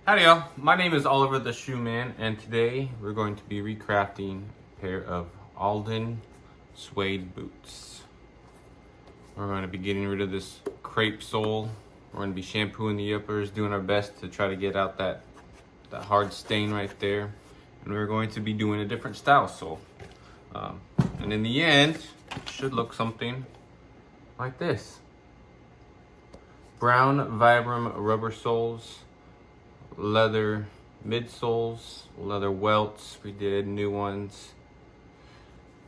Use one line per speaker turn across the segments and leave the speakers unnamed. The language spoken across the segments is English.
Howdy y'all, my name is Oliver the Shoe Man, and today we're going to be recrafting a pair of Alden suede boots. We're going to be getting rid of this crepe sole. We're going to be shampooing the uppers, doing our best to try to get out that hard stain right there. And we're going to be doing a different style sole. And in the end, it should look something like this. Brown Vibram rubber soles, leather midsoles, leather welts, we did new ones,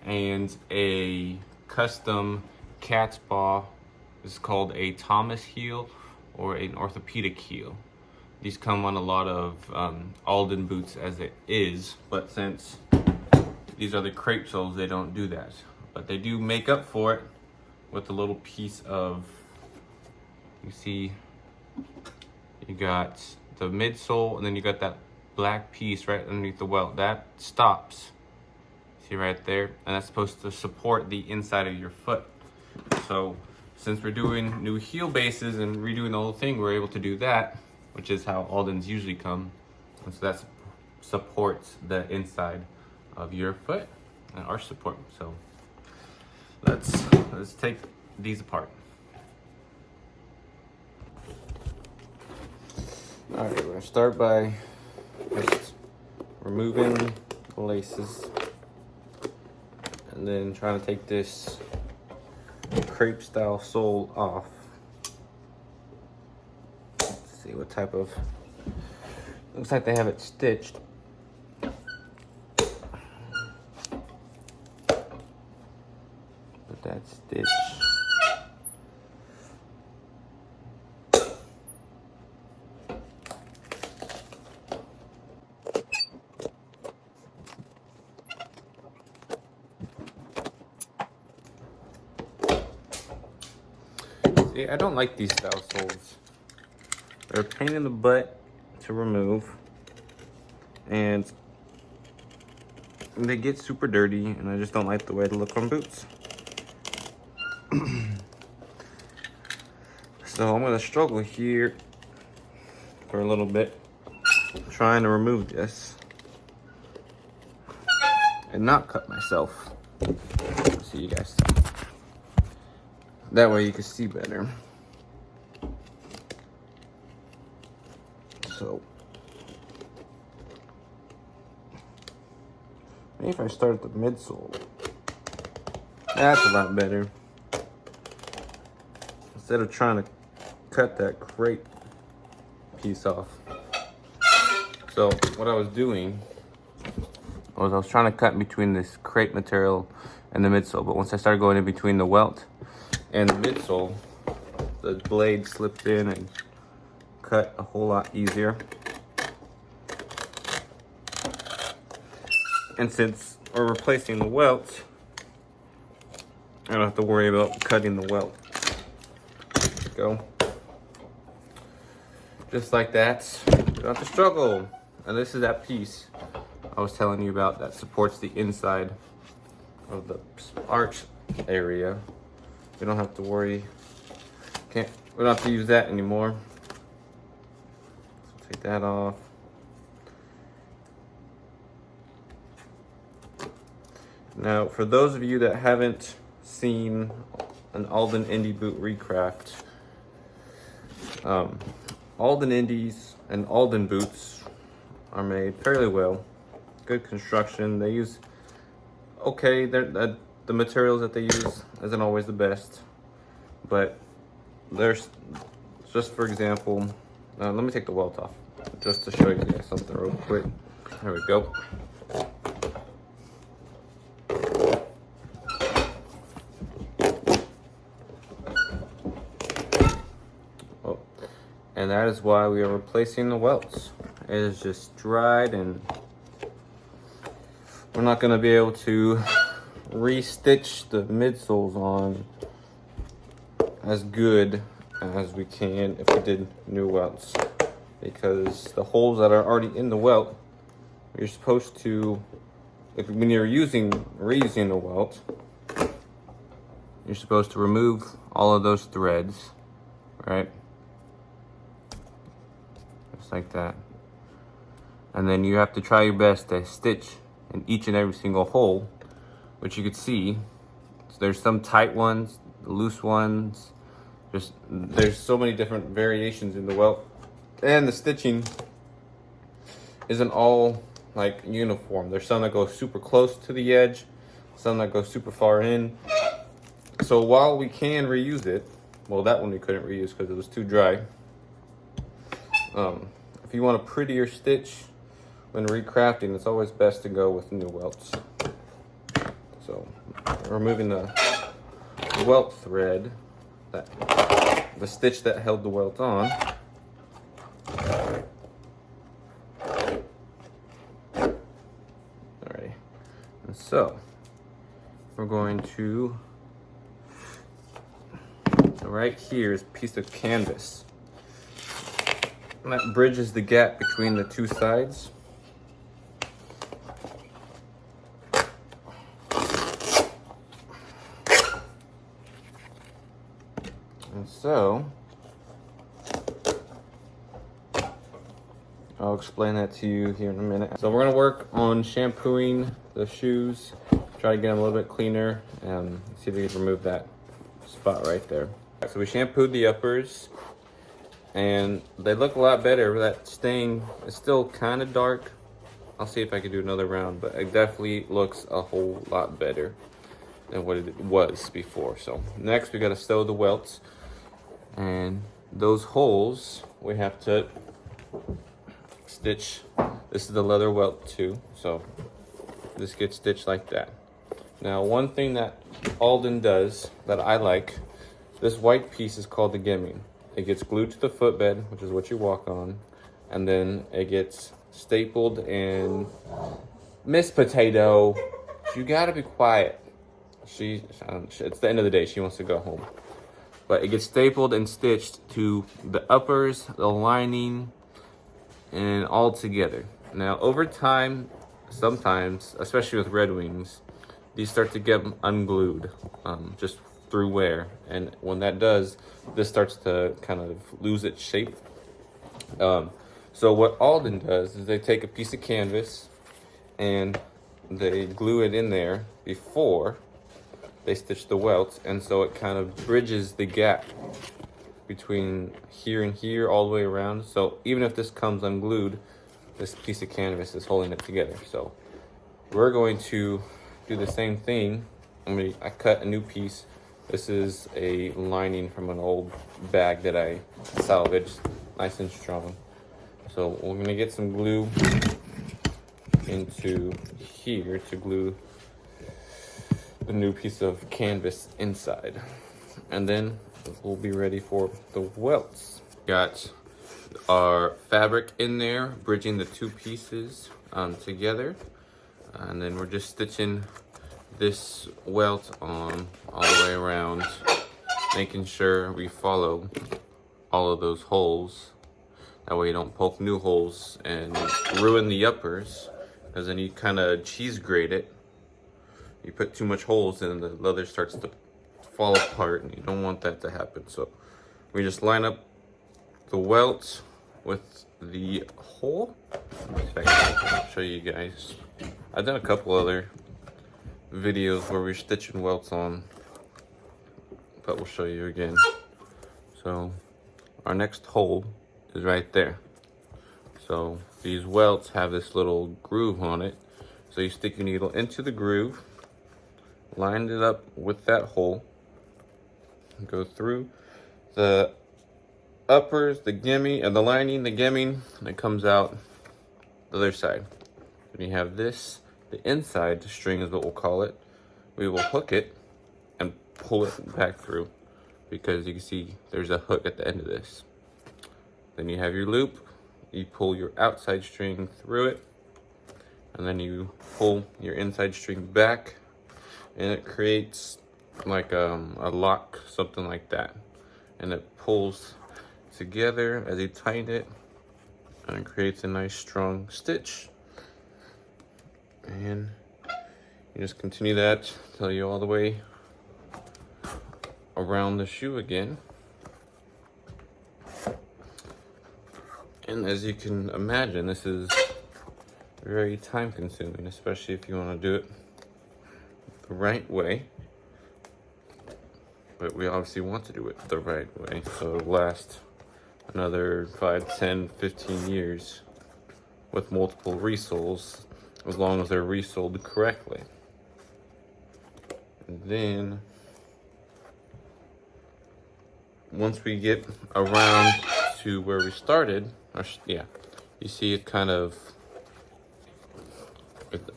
and a custom cat's paw. This is called a Thomas heel or an orthopedic heel. These come on a lot of Alden boots as it is, but since these are the crepe soles, they don't do that. But they do make up for it with a little piece of, you see, you got the midsole, and then you got that black piece right underneath the welt. That stops. See right there? And that's supposed to support the inside of your foot. So since we're doing new heel bases and redoing the whole thing, we're able to do that, which is how Aldens usually come. And so that supports the inside of your foot and our support. So let's take these apart. All right, we're gonna start by just removing the laces and then trying to take this crepe style sole off. Let's see what type of, looks like they have it stitched. Put that stitch. See, I don't like these style soles. They're a pain in the butt to remove, and they get super dirty, and I just don't like the way they look on boots. So I'm gonna struggle here for a little bit, trying to remove this and not cut myself. So you guys, that way you can see better. So maybe if I start at the midsole, that's a lot better. Instead of trying to cut that crepe piece off. So what I was doing was I was trying to cut between this crepe material and the midsole, but once I started going in between the welt and the midsole, the blade slipped in and cut a whole lot easier. And since we're replacing the welt, I don't have to worry about cutting the welt. Go. Just like that. You don't have to struggle. And this is that piece I was telling you about that supports the inside of the arch area. We don't have to worry. We don't have to use that anymore. So take that off. Now, for those of you that haven't seen an Alden Indie boot recraft, Alden Indies and Alden boots are made fairly well. Good construction. They use, okay, the materials that they use isn't always the best, but there's, just for example, let me take the welt off just to show you guys something real quick. There we go. And that is why we are replacing the welts. It is just dried, and we're not going to be able to re-stitch the midsoles on as good as we can if we did new welts, because the holes that are already in the welt, you're supposed to, when you're reusing the welt, you're supposed to remove all of those threads, right? Like that. And then you have to try your best to stitch in each and every single hole, which you can see. So there's some tight ones, loose ones. There's so many different variations in the welt. And the stitching isn't all like uniform. There's some that go super close to the edge, some that go super far in. So while we can reuse it, well, that one we couldn't reuse because it was too dry. If you want a prettier stitch when recrafting, it's always best to go with new welts. So removing the welt thread, the stitch that held the welt on. Alright, and so we're going to, right here is a piece of canvas. And that bridges the gap between the two sides. And so, I'll explain that to you here in a minute. So we're gonna work on shampooing the shoes, try to get them a little bit cleaner, and see if we can remove that spot right there. So we shampooed the uppers, and they look a lot better. That stain is still kind of dark. I'll see if I can do another round, but it definitely looks a whole lot better than what it was before. So next we gotta sew the welts, and those holes we have to stitch. This is the leather welt too, so this gets stitched like that. Now, one thing that Alden does that I like, this white piece is called the gimming. It gets glued to the footbed, which is what you walk on, and then it gets stapled in. Miss Potato, you gotta be quiet. It's the end of the day, she wants to go home. But it gets stapled and stitched to the uppers, the lining, and all together. Now, over time, sometimes, especially with Red Wings, these start to get unglued, just through wear. And when that does, this starts to kind of lose its shape. So what Alden does is they take a piece of canvas and they glue it in there before they stitch the welts, and so it kind of bridges the gap between here and here all the way around. So even if this comes unglued, this piece of canvas is holding it together. So we're going to do the same thing. I cut a new piece. This is a lining from an old bag that I salvaged, nice and strong. So we're gonna get some glue into here to glue the new piece of canvas inside. And then we'll be ready for the welts. Got our fabric in there, bridging the two pieces together. And then we're just stitching this welt on all the way around, making sure we follow all of those holes. That way you don't poke new holes and ruin the uppers, because then you kind of cheese grate it. You put too much holes and the leather starts to fall apart, and you don't want that to happen. So we just line up the welt with the hole. Let me see if I can show you guys. I've done a couple other videos where we're stitching welts on, but we'll show you again. So our next hole is right there. So these welts have this little groove on it. So you stick your needle into the groove, line it up with that hole, go through the uppers, the gimming, and the lining, the gimming, and it comes out the other side. Then you have this, the inside string is what we'll call it. We will hook it and pull it back through, because you can see there's a hook at the end of this. Then you have your loop, you pull your outside string through it, and then you pull your inside string back, and it creates like a lock, something like that. And it pulls together as you tighten it, and it creates a nice strong stitch. And you just continue that till you're all the way around the shoe again. And as you can imagine, this is very time consuming, especially if you want to do it the right way. But we obviously want to do it the right way, so it'll last another 5, 10, 15 years with multiple resoles, as long as they're resoled correctly. And then once we get around to where we started, you see it kind of,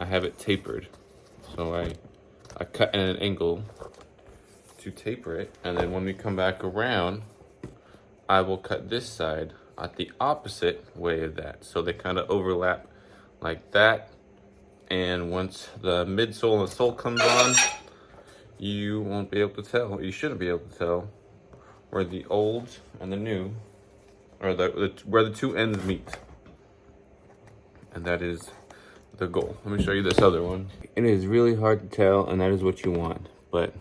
I have it tapered. So I cut in an angle to taper it, and then when we come back around, I will cut this side at the opposite way of that. So they kind of overlap like that. And once the midsole and the sole comes on, you won't be able to tell, you shouldn't be able to tell where the old and the new, or where the two ends meet. And that is the goal. Let me show you this other one. It is really hard to tell, and that is what you want, but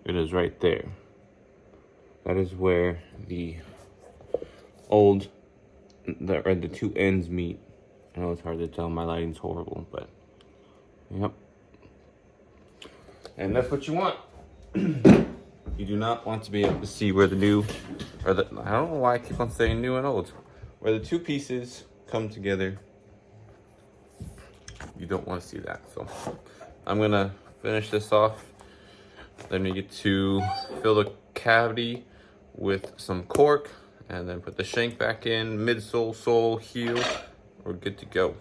it is right there. That is where the old, or the two ends meet. I know it's hard to tell, my lighting's horrible, but yep. And that's what you want. You do not want to be able to see where the new, or the, I don't know why I keep on saying new and old, where the two pieces come together. You don't want to see that. So I'm gonna finish this off. Then we get to fill the cavity with some cork, and then put the shank back in, midsole, sole, heel. We're good to go.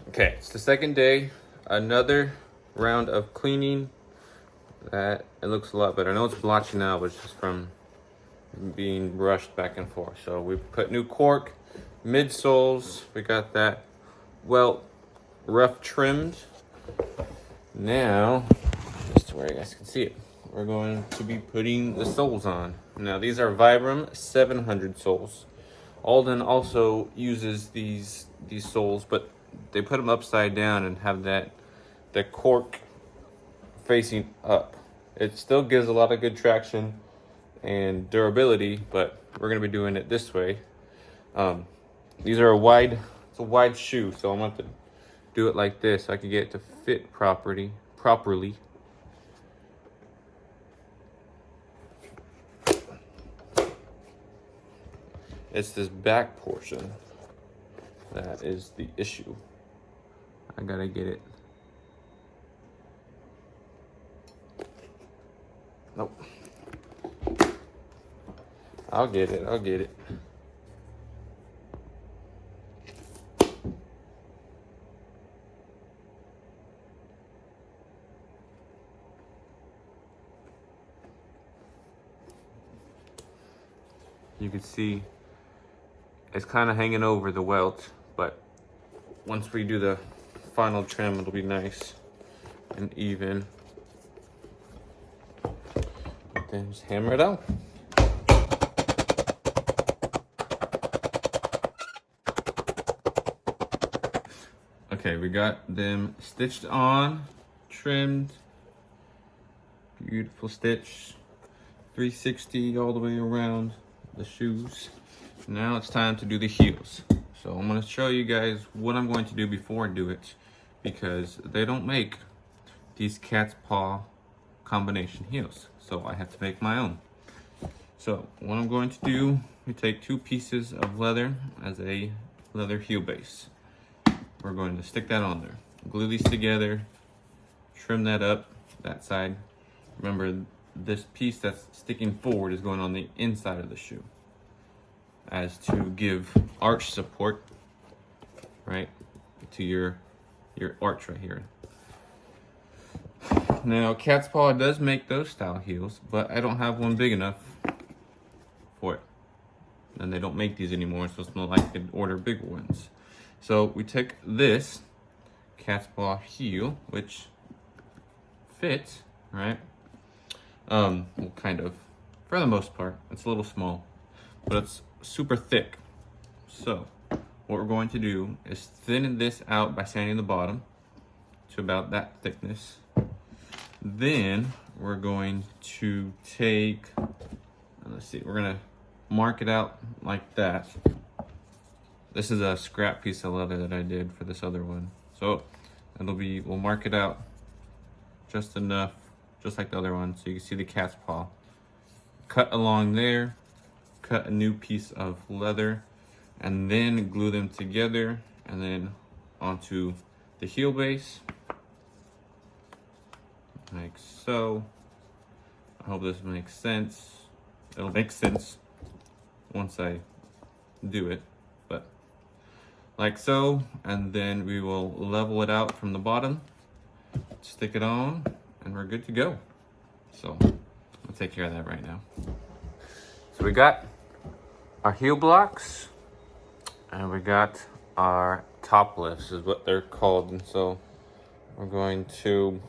Okay, it's the second day. Another round of cleaning. That it looks a lot better. I know it's blotchy now, but it's just from being brushed back and forth. So we put new cork, midsoles. We got that well rough trimmed. Now, just to where you guys can see it, we're going to be putting the soles on. Now these are Vibram 700 soles. Alden also uses these soles, but they put them upside down and have the cork facing up. It still gives a lot of good traction and durability, but we're gonna be doing it this way. These are it's a wide shoe, so I'm going to do it like this so I can get it to fit properly. It's this back portion that is the issue. I gotta get it. Nope. I'll get it. You can see it's kind of hanging over the welt, but once we do the final trim, it'll be nice and even. Then just hammer it out. Okay, we got them stitched on, trimmed, beautiful stitch, 360 all the way around the shoes. Now it's time to do the heels. So I'm going to show you guys what I'm going to do before I do it, because they don't make these cat's paw combination heels, so I have to make my own. So what I'm going to do, we take 2 pieces of leather as a leather heel base. We're going to stick that on there, glue these together, trim that up, that side. Remember, this piece that's sticking forward is going on the inside of the shoe, as to give arch support, right, to your arch right here. Now, Cat's Paw does make those style heels, but I don't have one big enough for it. And they don't make these anymore, so it's not like I could order bigger ones. So we take this Cat's Paw heel, which fits, right? Well, kind of, for the most part. It's a little small, but it's super thick. So what we're going to do is thin this out by sanding the bottom to about that thickness. Then we're going to take, let's see, we're gonna mark it out like that. This is a scrap piece of leather that I did for this other one. So we'll mark it out just enough, just like the other one, so you can see the cat's paw. Cut along there, cut a new piece of leather, and then glue them together, and then onto the heel base, like so. I hope this makes sense. It'll make sense once I do it, but like so, and then we will level it out from the bottom, stick it on, and we're good to go. So I'll take care of that right now. So we got our heel blocks, and we got our top lifts, is what they're called. And so we're going to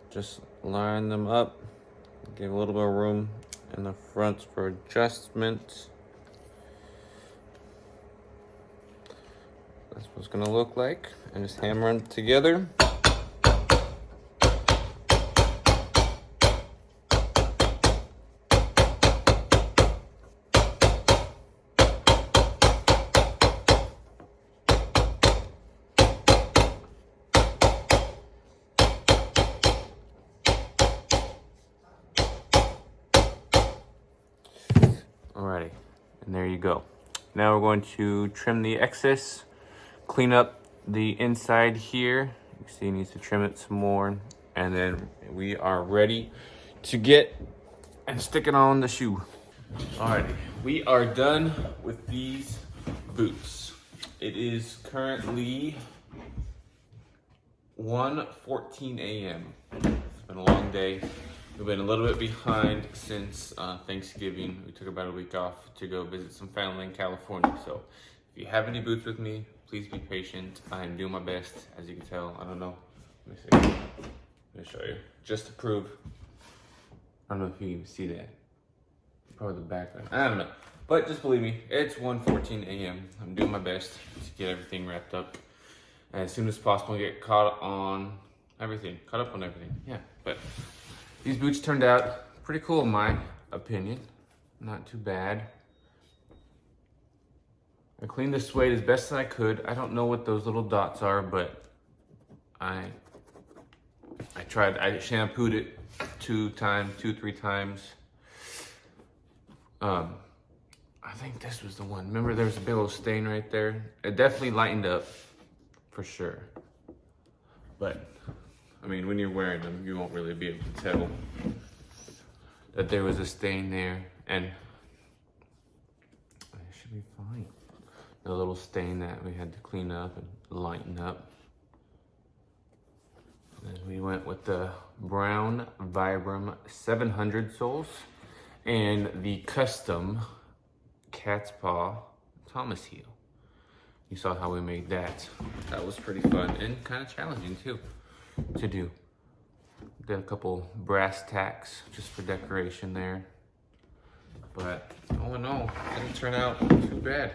just line them up, give a little bit of room in the front for adjustment. That's what it's gonna look like, and just hammer them together. Alrighty, and there you go. Now we're going to trim the excess, clean up the inside here. You see it needs to trim it some more, and then we are ready to get and stick it on the shoe. Alrighty, we are done with these boots. It is currently 1:14 a.m. It's been a long day. We've been a little bit behind since Thanksgiving. We took about a week off to go visit some family in California. So if you have any boots with me, please be patient. I am doing my best, as you can tell. I don't know. Let me see. Let me show you. Just to prove. I don't know if you even see that. Probably the background. I don't know. But just believe me, it's 1:14 a.m. I'm doing my best to get everything wrapped up as soon as possible and get caught up on everything. Yeah, but these boots turned out pretty cool in my opinion. Not too bad. I cleaned the suede as best as I could. I don't know what those little dots are, but I tried. I shampooed it 2, 3 times. I think this was the one. Remember there was a big old stain right there? It definitely lightened up, for sure. But I mean, when you're wearing them, you won't really be able to tell that there was a stain there, and it should be fine. A little stain that we had to clean up and lighten up. And then we went with the brown Vibram 700 soles and the custom cat's paw Thomas heel. You saw how we made that. That was pretty fun and kind of challenging too to do. Did a couple brass tacks just for decoration there. But all in all, it didn't turn out too bad.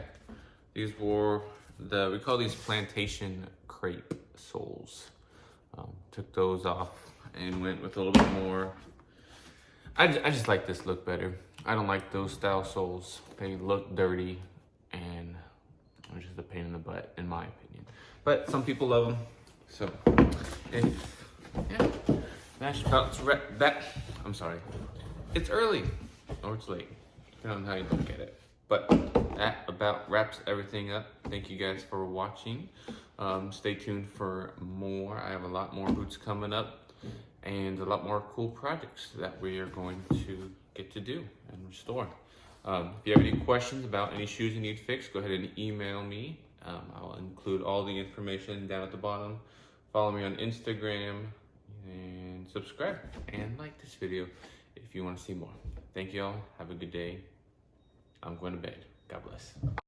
These were we call these plantation crepe soles. Took those off and went with a little bit more. I just like this look better. I don't like those style soles. They look dirty and are just a pain in the butt, in my opinion. But some people love them. So, yeah, that's about that. I'm sorry. It's early or it's late, depending on how you look at it. But that about wraps everything up. Thank you guys for watching. Stay tuned for more. I have a lot more boots coming up and a lot more cool projects that we are going to get to do and restore. If you have any questions about any shoes you need fixed, go ahead and email me. I'll include all the information down at the bottom. Follow me on Instagram and subscribe and like this video if you want to see more. Thank you all. Have a good day. I'm going to bed. God bless.